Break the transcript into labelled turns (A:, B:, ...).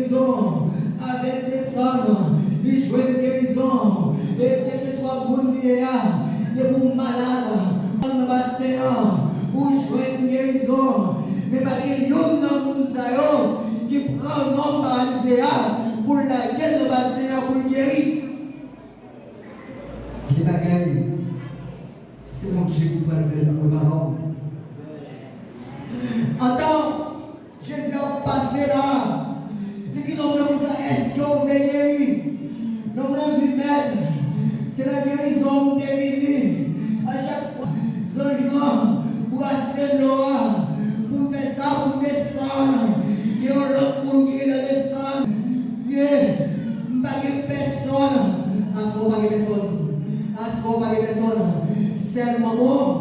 A: guérison avec des sangs. Il joue une guérison. Et quel que soit le monde qui est là, de vous malade, on va passer ou jouer une guérison. Mais pas qu'il y a un monde qui prend un nom paralysé pour la guerre de passer pour le guérir. Les bagailles, c'est mon Dieu qui peut le faire pour l'homme. Attends, Jésus a passé là. Il dit non, est-ce que vous voulez guérir? Non, c'est la guérison de Dieu. À chaque fois, changement pour acheter l'eau, pour faire ça, pour descendre. Et on l'a pour guérir la descendre. Dieu, pas de personne. À ce moment, pas de personne. À ce moment, pas de personne. C'est le moment.